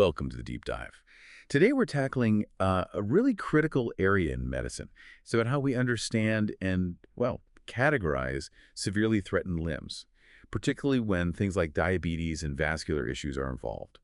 Welcome to the Deep Dive. Today we're tackling a really critical area in medicine. It's about how we understand and, well, categorize severely threatened limbs, particularly when things like diabetes and vascular issues are involved.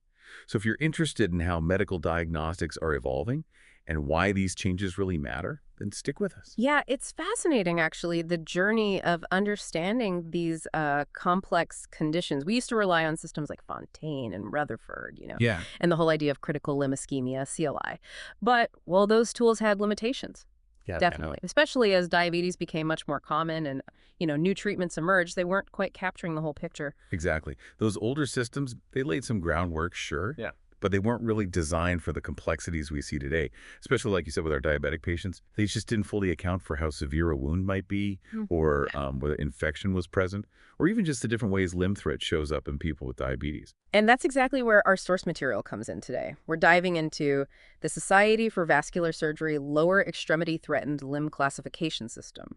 So if you're interested in how medical diagnostics are evolving and why these changes really matter, then stick with us. Yeah, it's fascinating, actually, the journey of understanding these complex conditions. We used to rely on systems like Fontaine and Rutherford, Yeah. and the whole idea of critical limb ischemia, CLI. But, well, those tools had limitations, Yeah, definitely, especially as diabetes became much more common and, new treatments emerged. They weren't quite capturing the whole picture. exactly. Those older systems, they laid some groundwork, sure. Yeah. But they weren't really designed for the complexities we see today, especially like you said with our diabetic patients. They just didn't fully account for how severe a wound might be or whether infection was present or even just the different ways limb threat shows up in people with diabetes. And that's exactly where our source material comes in today. We're diving into the Society for Vascular Surgery Lower Extremity Threatened Limb Classification System.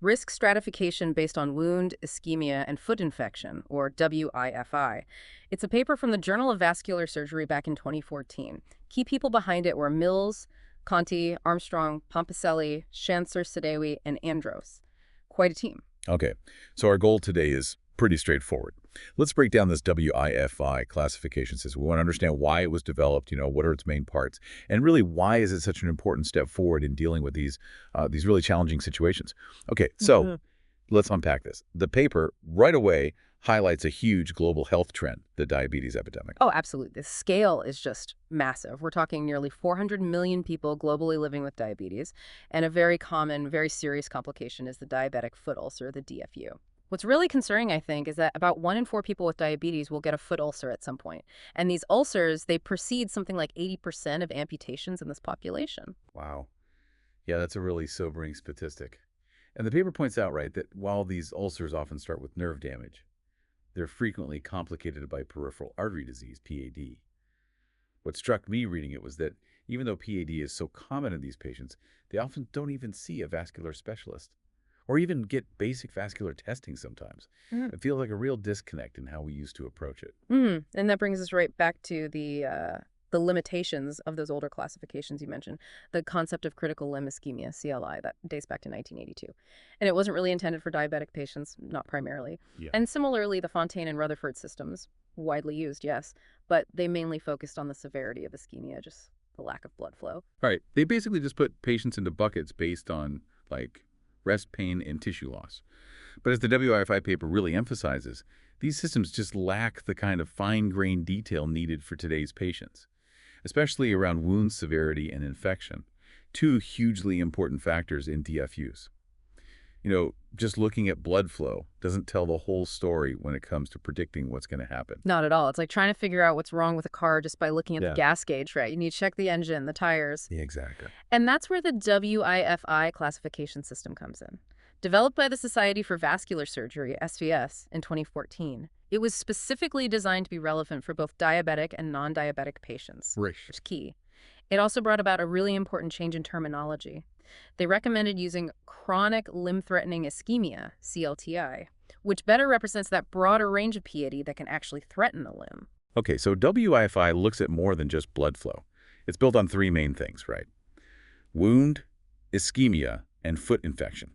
Risk stratification based on wound, ischemia, and foot infection, or WIFI. It's a paper from the Journal of Vascular Surgery back in 2014. Key people behind it were Mills, Conti, Armstrong, Pompicelli, Schanzer, Sadewi, and Andros. Quite a team. Okay, so our goal today is pretty straightforward. Let's break down this WIFI classification system. We want to understand why it was developed, what are its main parts, and really why is it such an important step forward in dealing with these really challenging situations. Okay, so let's unpack this. The paper right away highlights a huge global health trend, the diabetes epidemic. Oh, absolutely. The scale is just massive. We're talking nearly 400 million people globally living with diabetes, and a very common, very serious complication is the diabetic foot ulcer, the DFU. What's really concerning, I think, is that about 1 in 4 people with diabetes will get a foot ulcer at some point. And these ulcers, they precede something like 80% of amputations in this population. Wow. Yeah, that's a really sobering statistic. And the paper points out, right, that while these ulcers often start with nerve damage, they're frequently complicated by peripheral artery disease, PAD. What struck me reading it was that even though PAD is so common in these patients, they often don't even see a vascular specialist or even get basic vascular testing sometimes. It feels like a real disconnect in how we used to approach it. And that brings us right back to the limitations of those older classifications you mentioned. The concept of critical limb ischemia, CLI, that dates back to 1982. And it wasn't really intended for diabetic patients, not primarily. Yeah. And similarly, the Fontaine and Rutherford systems, widely used, yes, but they mainly focused on the severity of ischemia, just the lack of blood flow. Right. They basically just put patients into buckets based on, like, rest pain and tissue loss. But as the WIFI paper really emphasizes, these systems just lack the kind of fine-grained detail needed for today's patients, especially around wound severity and infection, two hugely important factors in DFUs. Just looking at blood flow doesn't tell the whole story when it comes to predicting what's going to happen. Not at all. It's like trying to figure out what's wrong with a car just by looking at the gas gauge, right? You need to check the engine, the tires. Yeah, exactly. And that's where the WIFI classification system comes in. Developed by the Society for Vascular Surgery, SVS, in 2014, it was specifically designed to be relevant for both diabetic and non-diabetic patients, Right. which is key. It also brought about a really important change in terminology. They recommended using chronic limb-threatening ischemia, CLTI, which better represents that broader range of PAD that can actually threaten a limb. Okay, so WIFI looks at more than just blood flow. It's built on three main things, right? Wound, ischemia, and foot infection.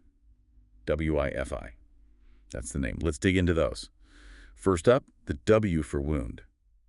WIFI. That's the name. Let's dig into those. First up, the W for wound.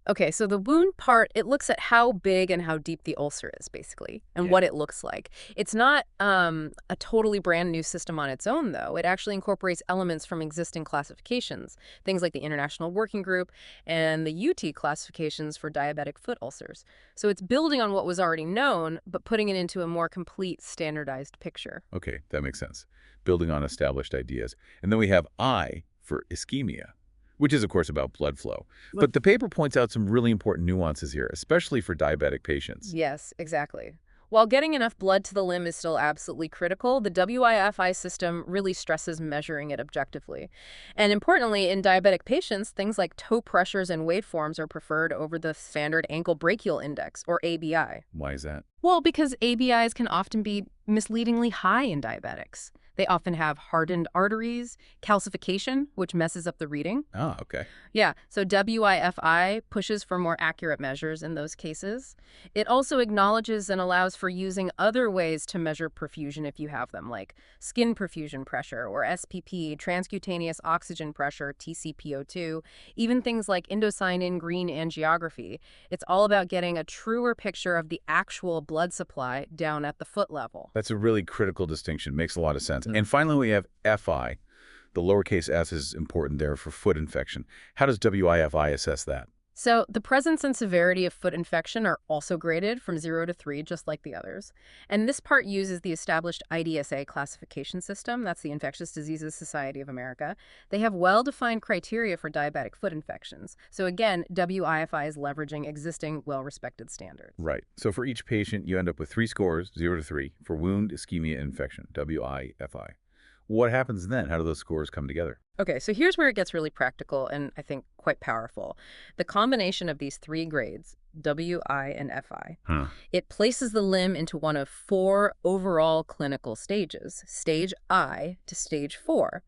Okay, so the wound part, it looks at how big and how deep the ulcer is, basically, and what it looks like. It's not a totally brand new system on its own, though. It actually incorporates elements from existing classifications, things like the International Working Group and the UT classifications for diabetic foot ulcers. So it's building on what was already known, but putting it into a more complete, standardized picture. Okay, that makes sense. Building on established ideas. And then we have I for ischemia, which is, of course, about blood flow. But the paper points out some really important nuances here, especially for diabetic patients. Yes, exactly. While getting enough blood to the limb is still absolutely critical, the WIFI system really stresses measuring it objectively. And importantly, in diabetic patients, things like toe pressures and waveforms are preferred over the standard ankle brachial index, or ABI. Why is that? Well, because ABIs can often be misleadingly high in diabetics. They often have hardened arteries, calcification, which messes up the reading. Ah, okay. Yeah, so WIFI pushes for more accurate measures in those cases. It also acknowledges and allows for using other ways to measure perfusion if you have them, like skin perfusion pressure or SPP, transcutaneous oxygen pressure, TCPO2, even things like indocyanine green angiography. It's all about getting a truer picture of the actual blood supply down at the foot level. That's a really critical distinction. Makes a lot of sense. And finally, we have FI. The lowercase s is important there for foot infection. How does WIFI assess that? So the presence and severity of foot infection are also graded from 0 to 3, just like the others. And this part uses the established IDSA classification system. That's the Infectious Diseases Society of America. They have well-defined criteria for diabetic foot infections. So again, WIFI is leveraging existing, well-respected standards. Right. So for each patient, you end up with 3 scores, 0 to 3, for wound, ischemia, and infection, WIFI. What happens then? How do those scores come together? Okay, so here's where it gets really practical and I think quite powerful. The combination of these 3 grades, W, I, and FI, it places the limb into one of 4 overall clinical stages, stage I to stage 4.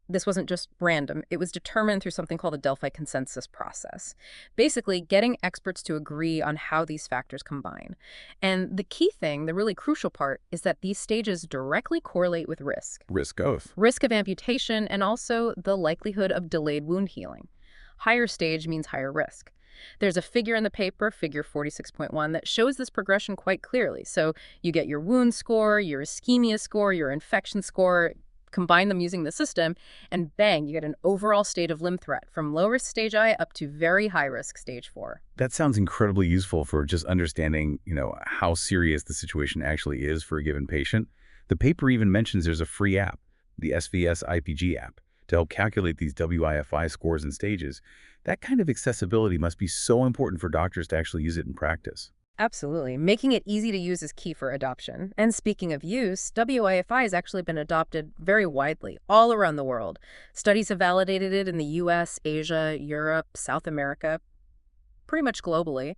This wasn't just random. It was determined through something called the Delphi consensus process. Basically, getting experts to agree on how these factors combine. And the key thing, the really crucial part, is that these stages directly correlate with risk. Risk of? Risk of amputation and also the likelihood of delayed wound healing. Higher stage means higher risk. There's a figure in the paper, figure 46.1, that shows this progression quite clearly. So you get your wound score, your ischemia score, your infection score, combine them using the system, and bang, you get an overall state of limb threat from low risk stage I up to very high risk stage 4. That sounds incredibly useful for just understanding, how serious the situation actually is for a given patient. The paper even mentions there's a free app, the SVS IPG app, to help calculate these WIFI scores and stages. That kind of accessibility must be so important for doctors to actually use it in practice. Absolutely. Making it easy to use is key for adoption. And speaking of use, WIFI has actually been adopted very widely, all around the world. Studies have validated it in the US, Asia, Europe, South America, pretty much globally.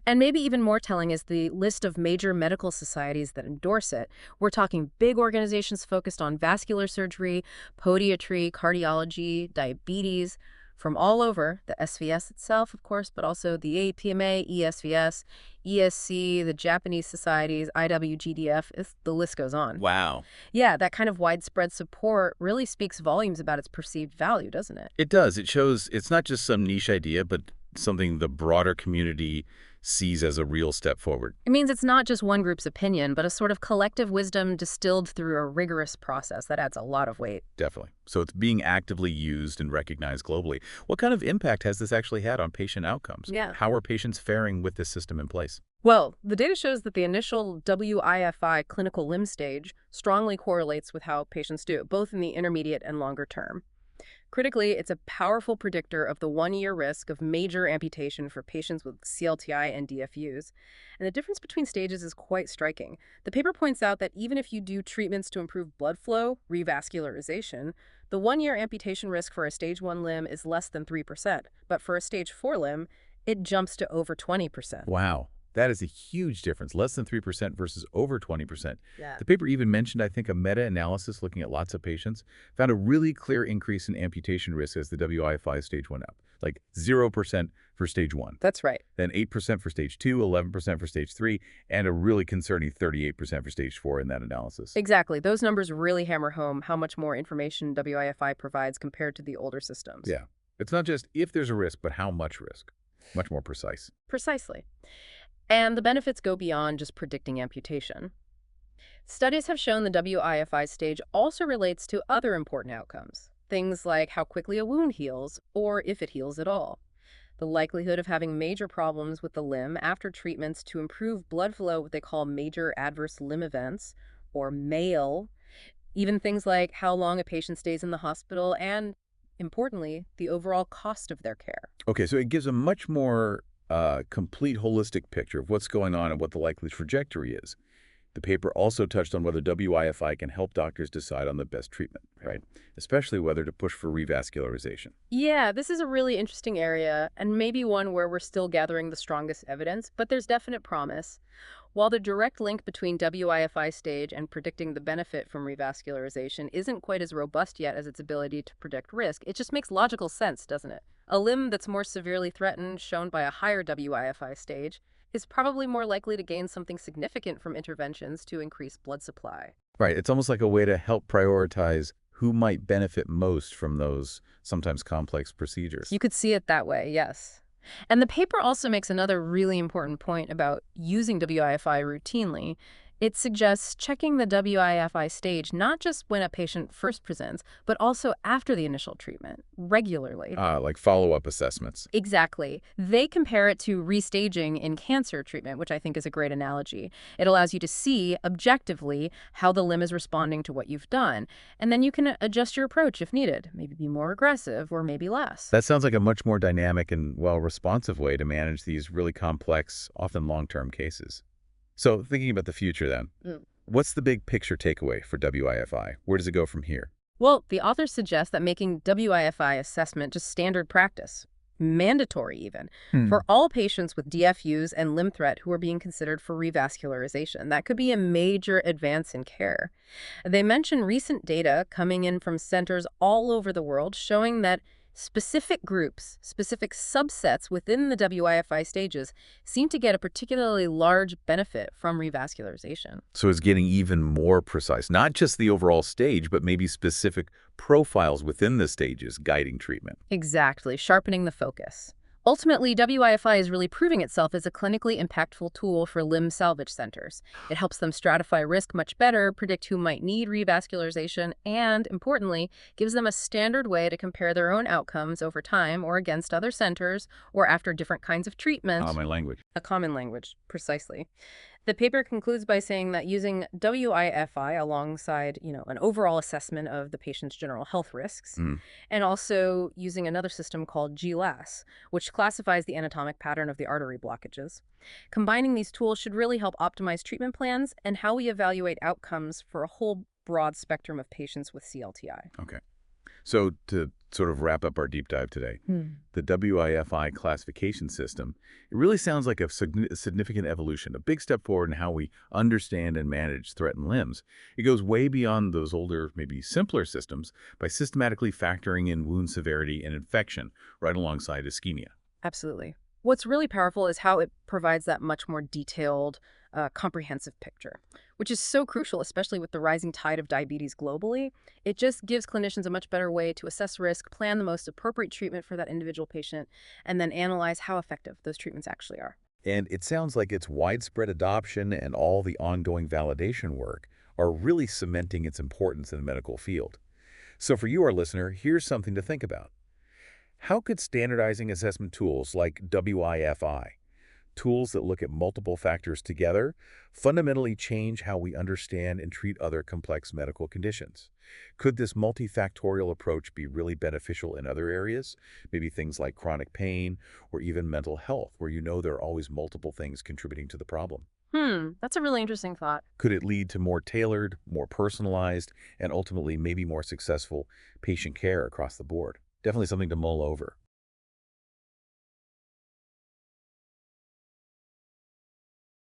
And maybe even more telling is the list of major medical societies that endorse it. We're talking big organizations focused on vascular surgery, podiatry, cardiology, diabetes, from all over, the SVS itself, of course, but also the APMA, ESVS, ESC, the Japanese societies, IWGDF, the list goes on. Wow. Yeah, that kind of widespread support really speaks volumes about its perceived value, doesn't it? It does. It shows it's not just some niche idea, but something the broader community sees as a real step forward. It means it's not just one group's opinion, but a sort of collective wisdom distilled through a rigorous process. That adds a lot of weight. Definitely. So it's being actively used and recognized globally. What kind of impact has this actually had on patient outcomes? Yeah. How are patients faring with this system in place? Well, the data shows that the initial WIFI clinical limb stage strongly correlates with how patients do, both in the intermediate and longer term. Critically, it's a powerful predictor of the 1-year risk of major amputation for patients with CLTI and DFUs. And the difference between stages is quite striking. The paper points out that even if you do treatments to improve blood flow, revascularization, the 1-year amputation risk for a stage 1 limb is less than 3%. But for a stage 4 limb, it jumps to over 20%. Wow. That is a huge difference, less than 3% versus over 20%. Yeah. The paper even mentioned, I think, a meta-analysis looking at lots of patients, found a really clear increase in amputation risk as the WIFI stage went up, like 0% for stage 1. That's right. Then 8% for stage 2, 11% for stage 3, and a really concerning 38% for stage 4 in that analysis. Exactly. Those numbers really hammer home how much more information WIFI provides compared to the older systems. Yeah. It's not just if there's a risk, but how much risk. Much more precise. Precisely. And the benefits go beyond just predicting amputation. Studies have shown the WIFI stage also relates to other important outcomes, things like how quickly a wound heals, or if it heals at all, the likelihood of having major problems with the limb after treatments to improve blood flow, what they call major adverse limb events, or MAIL, even things like how long a patient stays in the hospital, and, importantly, the overall cost of their care. Okay, so it gives a much more complete holistic picture of what's going on and what the likely trajectory is. The paper also touched on whether WIFI can help doctors decide on the best treatment, right? Especially whether to push for revascularization. Yeah, this is a really interesting area, and maybe one where we're still gathering the strongest evidence, but there's definite promise. While the direct link between WIFI stage and predicting the benefit from revascularization isn't quite as robust yet as its ability to predict risk, it just makes logical sense, doesn't it? A limb that's more severely threatened, shown by a higher WIFI stage, is probably more likely to gain something significant from interventions to increase blood supply. Right. It's almost like a way to help prioritize who might benefit most from those sometimes complex procedures. You could see it that way, yes. And the paper also makes another really important point about using WIFI routinely. It suggests checking the WIFI stage not just when a patient first presents, but also after the initial treatment, regularly. Like follow-up assessments. Exactly. They compare it to restaging in cancer treatment, which I think is a great analogy. It allows you to see objectively how the limb is responding to what you've done. And then you can adjust your approach if needed, maybe be more aggressive or maybe less. That sounds like a much more dynamic and, well, responsive way to manage these really complex, often long-term cases. So thinking about the future then, what's the big picture takeaway for WIFI? Where does it go from here? Well, the authors suggest that making WIFI assessment just standard practice, mandatory even, for all patients with DFUs and limb threat who are being considered for revascularization. That could be a major advance in care. They mention recent data coming in from centers all over the world showing that specific groups, specific subsets within the WIFI stages seem to get a particularly large benefit from revascularization. So it's getting even more precise, not just the overall stage, but maybe specific profiles within the stages guiding treatment. Exactly, sharpening the focus. Ultimately, WIFI is really proving itself as a clinically impactful tool for limb salvage centers. It helps them stratify risk much better, predict who might need revascularization, and, importantly, gives them a standard way to compare their own outcomes over time or against other centers or after different kinds of treatment. My language. A common language, precisely. The paper concludes by saying that using WIFI alongside, an overall assessment of the patient's general health risks, and also using another system called GLAS, which classifies the anatomic pattern of the artery blockages. Combining these tools should really help optimize treatment plans and how we evaluate outcomes for a whole broad spectrum of patients with CLTI. Okay. So to sort of wrap up our deep dive today, the WIFI classification system, it really sounds like a significant evolution, a big step forward in how we understand and manage threatened limbs. It goes way beyond those older, maybe simpler systems by systematically factoring in wound severity and infection right alongside ischemia. Absolutely. What's really powerful is how it provides that much more detailed, comprehensive picture, which is so crucial, especially with the rising tide of diabetes globally. It just gives clinicians a much better way to assess risk, plan the most appropriate treatment for that individual patient, and then analyze how effective those treatments actually are. And it sounds like its widespread adoption and all the ongoing validation work are really cementing its importance in the medical field. So for you, our listener, here's something to think about. How could standardizing assessment tools like WIFI, tools that look at multiple factors together, fundamentally change how we understand and treat other complex medical conditions? Could this multifactorial approach be really beneficial in other areas? Maybe things like chronic pain or even mental health, where there are always multiple things contributing to the problem. That's a really interesting thought. Could it lead to more tailored, more personalized, and ultimately maybe more successful patient care across the board? Definitely something to mull over.